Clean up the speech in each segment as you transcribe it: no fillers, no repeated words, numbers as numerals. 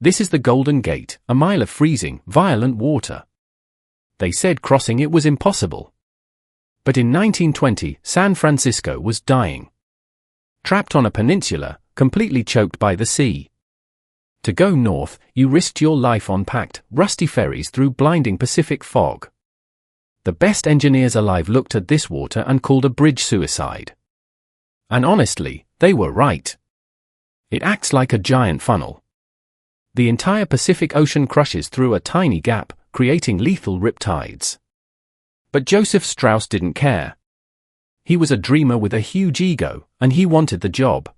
This is the Golden Gate, a mile of freezing, violent water. They said crossing it was impossible. But in 1920, San Francisco was dying. Trapped on a peninsula, completely choked by the sea. To go north, you risked your life on packed, rusty ferries through blinding Pacific fog. The best engineers alive looked at this water and called a bridge suicide. And honestly, they were right. It acts like a giant funnel. The entire Pacific Ocean crushes through a tiny gap, creating lethal riptides. But Joseph Strauss didn't care. He was a dreamer with a huge ego, and he wanted the job.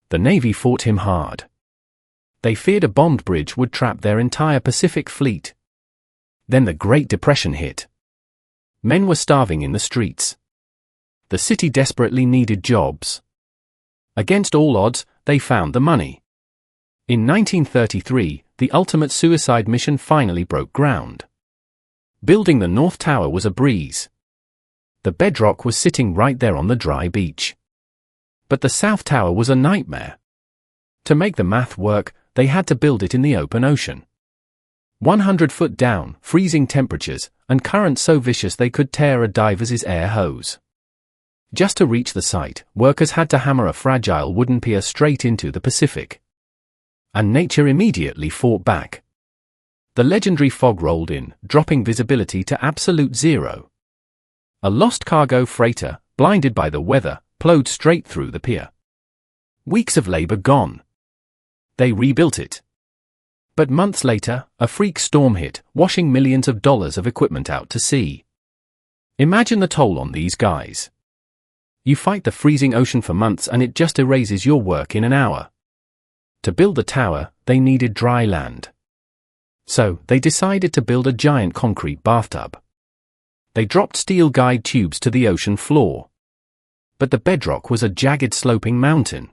The Navy fought him hard. They feared a bombed bridge would trap their entire Pacific fleet. Then the Great Depression hit. Men were starving in the streets. The city desperately needed jobs. Against all odds, they found the money. In 1933, the ultimate suicide mission finally broke ground. Building the North Tower was a breeze. The bedrock was sitting right there on the dry beach. But the South Tower was a nightmare. To make the math work, they had to build it in the open ocean. 100 foot down, freezing temperatures, and currents so vicious they could tear a diver's air hose. Just to reach the site, workers had to hammer a fragile wooden pier straight into the Pacific. And nature immediately fought back. The legendary fog rolled in, dropping visibility to absolute zero. A lost cargo freighter, blinded by the weather, plowed straight through the pier. Weeks of labor gone. They rebuilt it. But months later, a freak storm hit, washing millions of dollars of equipment out to sea. Imagine the toll on these guys. You fight the freezing ocean for months and it just erases your work in an hour. To build the tower, they needed dry land. So, they decided to build a giant concrete bathtub. They dropped steel guide tubes to the ocean floor. But the bedrock was a jagged sloping mountain.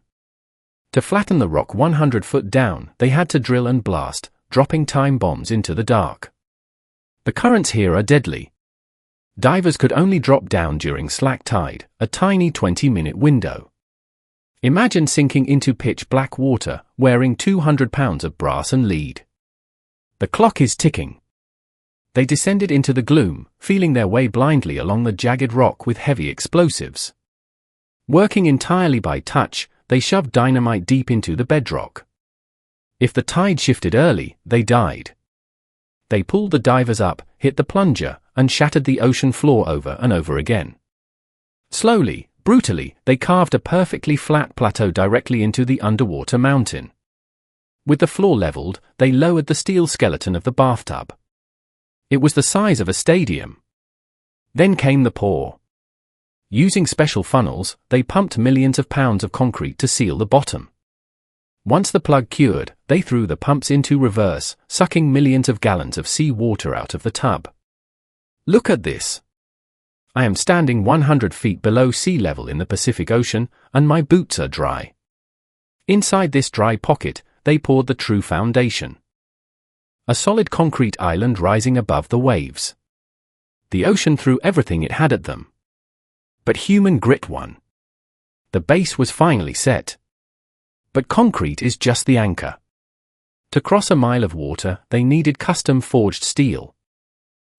To flatten the rock 100 foot down, they had to drill and blast, dropping time bombs into the dark. The currents here are deadly. Divers could only drop down during slack tide, a tiny 20-minute window. Imagine sinking into pitch black water, wearing 200 pounds of brass and lead. The clock is ticking. They descended into the gloom, feeling their way blindly along the jagged rock with heavy explosives. Working entirely by touch, they shoved dynamite deep into the bedrock. If the tide shifted early, they died. They pulled the divers up, hit the plunger, and shattered the ocean floor over and over again. Slowly, brutally, they carved a perfectly flat plateau directly into the underwater mountain. With the floor leveled, they lowered the steel skeleton of the bathtub. It was the size of a stadium. Then came the pour. Using special funnels, they pumped millions of pounds of concrete to seal the bottom. Once the plug cured, they threw the pumps into reverse, sucking millions of gallons of sea water out of the tub. Look at this. I am standing 100 feet below sea level in the Pacific Ocean, and my boots are dry. Inside this dry pocket, they poured the true foundation. A solid concrete island rising above the waves. The ocean threw everything it had at them. But human grit won. The base was finally set. But concrete is just the anchor. To cross a mile of water, they needed custom-forged steel.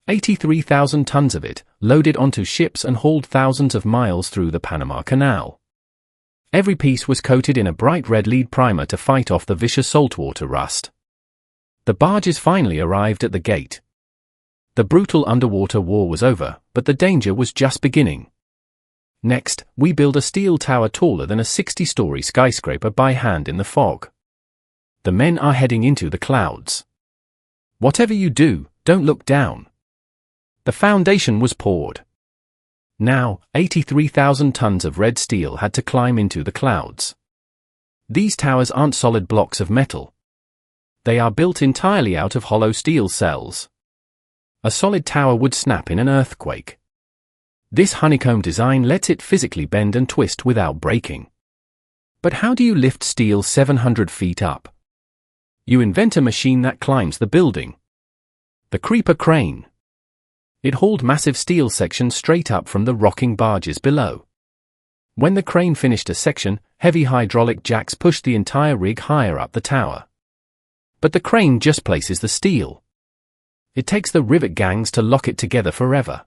83,000 tons of it, loaded onto ships and hauled thousands of miles through the Panama Canal. Every piece was coated in a bright red lead primer to fight off the vicious saltwater rust. The barges finally arrived at the gate. The brutal underwater war was over, but the danger was just beginning. Next, we build a steel tower taller than a 60-story skyscraper by hand in the fog. The men are heading into the clouds. Whatever you do, don't look down. The foundation was poured. Now, 83,000 tons of red steel had to climb into the clouds. These towers aren't solid blocks of metal. They are built entirely out of hollow steel cells. A solid tower would snap in an earthquake. This honeycomb design lets it physically bend and twist without breaking. But how do you lift steel 700 feet up? You invent a machine that climbs the building. The creeper crane. It hauled massive steel sections straight up from the rocking barges below. When the crane finished a section, heavy hydraulic jacks pushed the entire rig higher up the tower. But the crane just places the steel. It takes the rivet gangs to lock it together forever.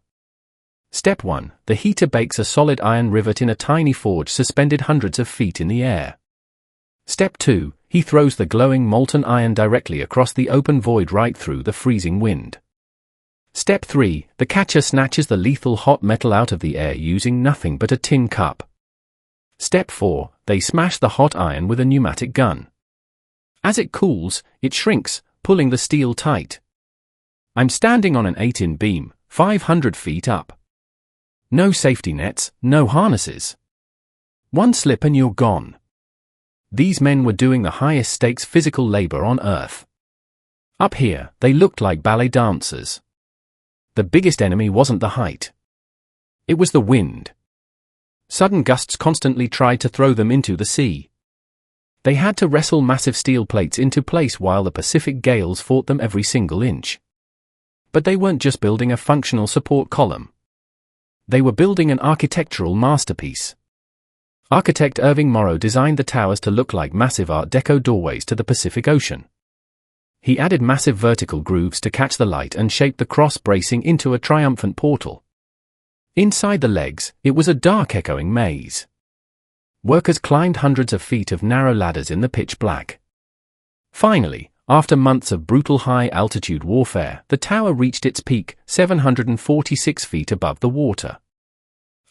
Step 1. The heater bakes a solid iron rivet in a tiny forge suspended hundreds of feet in the air. Step 2. He throws the glowing molten iron directly across the open void right through the freezing wind. Step 3. The catcher snatches the lethal hot metal out of the air using nothing but a tin cup. Step 4. They smash the hot iron with a pneumatic gun. As it cools, it shrinks, pulling the steel tight. I'm standing on an 8-in beam, 500 feet up. No safety nets, no harnesses. One slip and you're gone. These men were doing the highest stakes physical labor on Earth. Up here, they looked like ballet dancers. The biggest enemy wasn't the height. It was the wind. Sudden gusts constantly tried to throw them into the sea. They had to wrestle massive steel plates into place while the Pacific gales fought them every single inch. But they weren't just building a functional support column. They were building an architectural masterpiece. Architect Irving Morrow designed the towers to look like massive Art Deco doorways to the Pacific Ocean. He added massive vertical grooves to catch the light and shaped the cross bracing into a triumphant portal. Inside the legs, it was a dark echoing maze. Workers climbed hundreds of feet of narrow ladders in the pitch black. Finally, after months of brutal high-altitude warfare, the tower reached its peak, 746 feet above the water.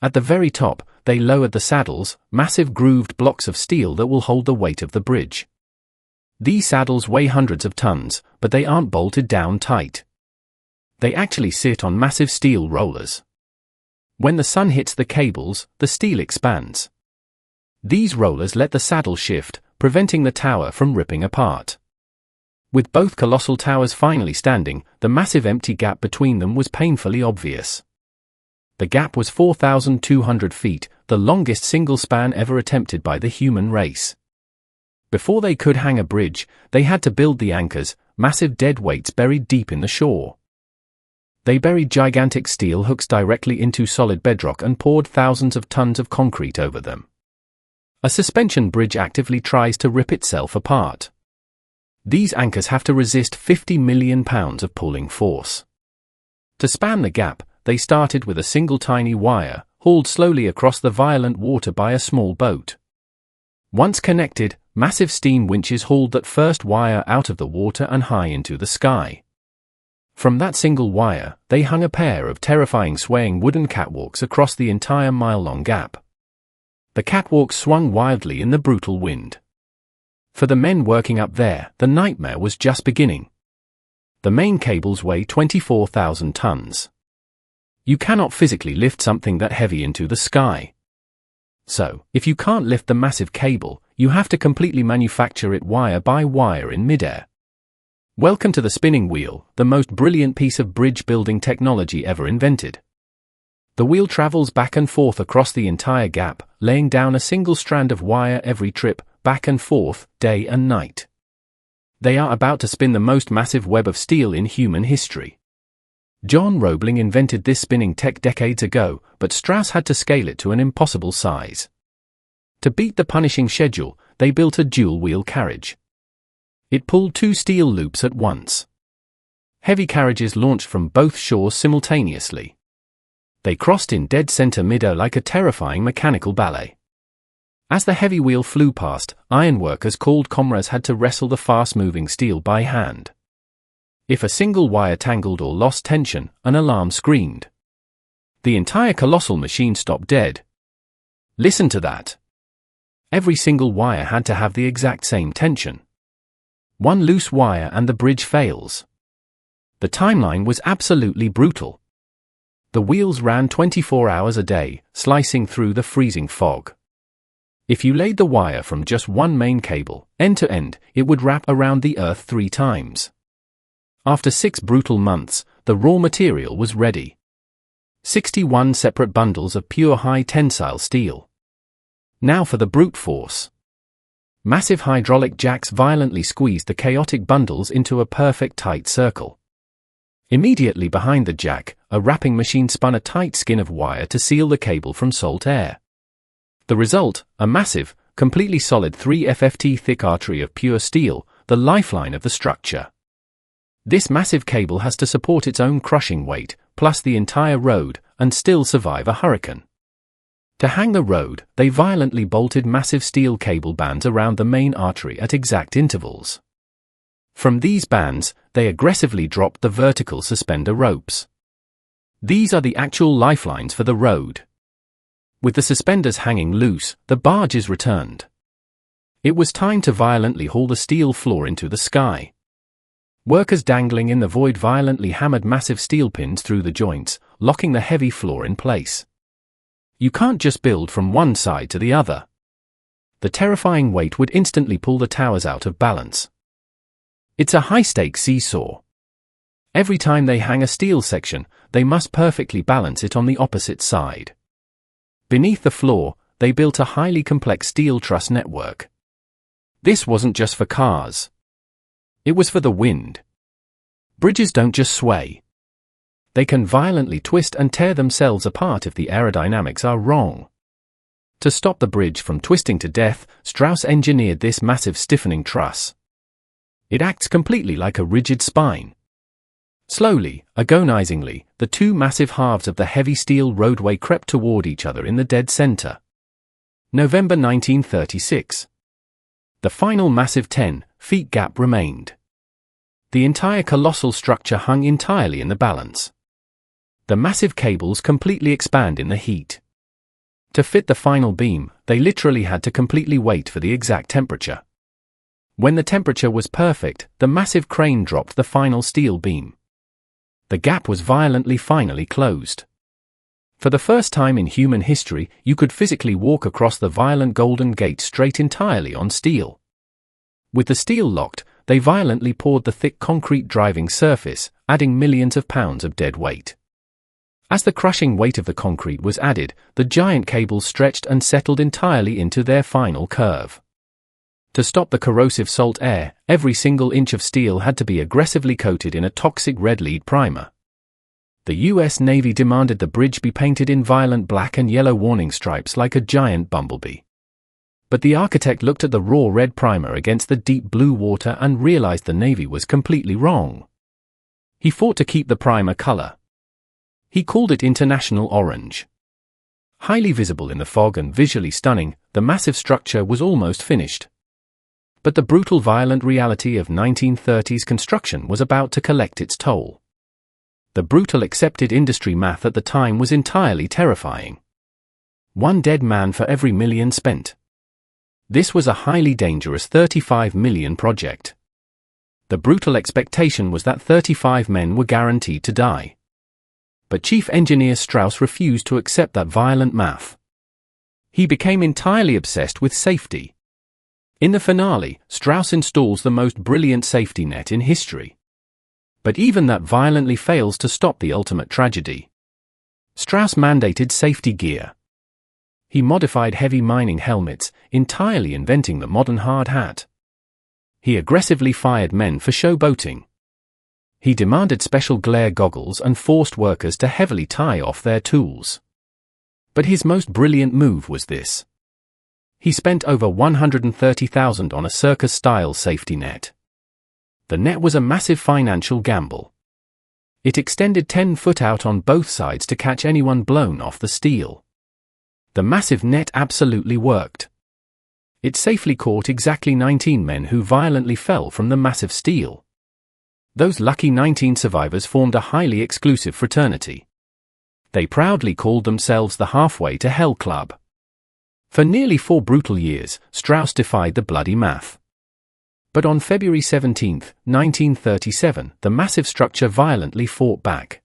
At the very top, they lowered the saddles, massive grooved blocks of steel that will hold the weight of the bridge. These saddles weigh hundreds of tons, but they aren't bolted down tight. They actually sit on massive steel rollers. When the sun hits the cables, the steel expands. These rollers let the saddle shift, preventing the tower from ripping apart. With both colossal towers finally standing, the massive empty gap between them was painfully obvious. The gap was 4,200 feet, the longest single span ever attempted by the human race. Before they could hang a bridge, they had to build the anchors, massive dead weights buried deep in the shore. They buried gigantic steel hooks directly into solid bedrock and poured thousands of tons of concrete over them. A suspension bridge actively tries to rip itself apart. These anchors have to resist 50 million pounds of pulling force. To span the gap, they started with a single tiny wire, hauled slowly across the violent water by a small boat. Once connected, massive steam winches hauled that first wire out of the water and high into the sky. From that single wire, they hung a pair of terrifying swaying wooden catwalks across the entire mile-long gap. The catwalks swung wildly in the brutal wind. For the men working up there, the nightmare was just beginning. The main cables weigh 24,000 tons. You cannot physically lift something that heavy into the sky. So, if you can't lift the massive cable, you have to completely manufacture it wire by wire in midair. Welcome to the spinning wheel, the most brilliant piece of bridge-building technology ever invented. The wheel travels back and forth across the entire gap, laying down a single strand of wire every trip, back and forth, day and night. They are about to spin the most massive web of steel in human history. John Roebling invented this spinning tech decades ago, but Strauss had to scale it to an impossible size. To beat the punishing schedule, they built a dual-wheel carriage. It pulled two steel loops at once. Heavy carriages launched from both shores simultaneously. They crossed in dead center midair like a terrifying mechanical ballet. As the heavy wheel flew past, ironworkers called comrades had to wrestle the fast-moving steel by hand. If a single wire tangled or lost tension, an alarm screamed. The entire colossal machine stopped dead. Listen to that. Every single wire had to have the exact same tension. One loose wire and the bridge fails. The timeline was absolutely brutal. The wheels ran 24 hours a day, slicing through the freezing fog. If you laid the wire from just one main cable, end to end, it would wrap around the Earth 3 times. After 6 brutal months, the raw material was ready. 61 separate bundles of pure high-tensile steel. Now for the brute force. Massive hydraulic jacks violently squeezed the chaotic bundles into a perfect tight circle. Immediately behind the jack, a wrapping machine spun a tight skin of wire to seal the cable from salt air. The result, a massive, completely solid 3 FFT thick artery of pure steel, the lifeline of the structure. This massive cable has to support its own crushing weight, plus the entire road, and still survive a hurricane. To hang the road, they violently bolted massive steel cable bands around the main artery at exact intervals. From these bands, they aggressively dropped the vertical suspender ropes. These are the actual lifelines for the road. With the suspenders hanging loose, the barge is returned. It was time to violently haul the steel floor into the sky. Workers dangling in the void violently hammered massive steel pins through the joints, locking the heavy floor in place. You can't just build from one side to the other. The terrifying weight would instantly pull the towers out of balance. It's a high-stakes seesaw. Every time they hang a steel section, they must perfectly balance it on the opposite side. Beneath the floor, they built a highly complex steel truss network. This wasn't just for cars. It was for the wind. Bridges don't just sway. They can violently twist and tear themselves apart if the aerodynamics are wrong. To stop the bridge from twisting to death, Strauss engineered this massive stiffening truss. It acts completely like a rigid spine. Slowly, agonizingly, the two massive halves of the heavy steel roadway crept toward each other in the dead center. November 1936. The final massive 10-feet gap remained. The entire colossal structure hung entirely in the balance. The massive cables completely expand in the heat. To fit the final beam, they literally had to completely wait for the exact temperature. When the temperature was perfect, the massive crane dropped the final steel beam. The gap was finally closed. For the first time in human history, you could physically walk across the violent Golden Gate straight entirely on steel. With the steel locked, they violently poured the thick concrete driving surface, adding millions of pounds of dead weight. As the crushing weight of the concrete was added, the giant cables stretched and settled entirely into their final curve. To stop the corrosive salt air, every single inch of steel had to be aggressively coated in a toxic red lead primer. The U.S. Navy demanded the bridge be painted in violent black and yellow warning stripes like a giant bumblebee. But the architect looked at the raw red primer against the deep blue water and realized the Navy was completely wrong. He fought to keep the primer color. He called it International Orange. Highly visible in the fog and visually stunning, the massive structure was almost finished. But the brutal violent reality of 1930s construction was about to collect its toll. The brutal accepted industry math at the time was entirely terrifying. 1 dead man for every million spent. This was a highly dangerous 35 million project. The brutal expectation was that 35 men were guaranteed to die. But Chief Engineer Strauss refused to accept that violent math. He became entirely obsessed with safety. In the finale, Strauss installs the most brilliant safety net in history. But even that violently fails to stop the ultimate tragedy. Strauss mandated safety gear. He modified heavy mining helmets, entirely inventing the modern hard hat. He aggressively fired men for showboating. He demanded special glare goggles and forced workers to heavily tie off their tools. But his most brilliant move was this. He spent over $130,000 on a circus-style safety net. The net was a massive financial gamble. It extended 10 feet out on both sides to catch anyone blown off the steel. The massive net absolutely worked. It safely caught exactly 19 men who violently fell from the massive steel. Those lucky 19 survivors formed a highly exclusive fraternity. They proudly called themselves the Halfway to Hell Club. For nearly 4 brutal years, Strauss defied the bloody math. But on February 17, 1937, the massive structure violently fought back.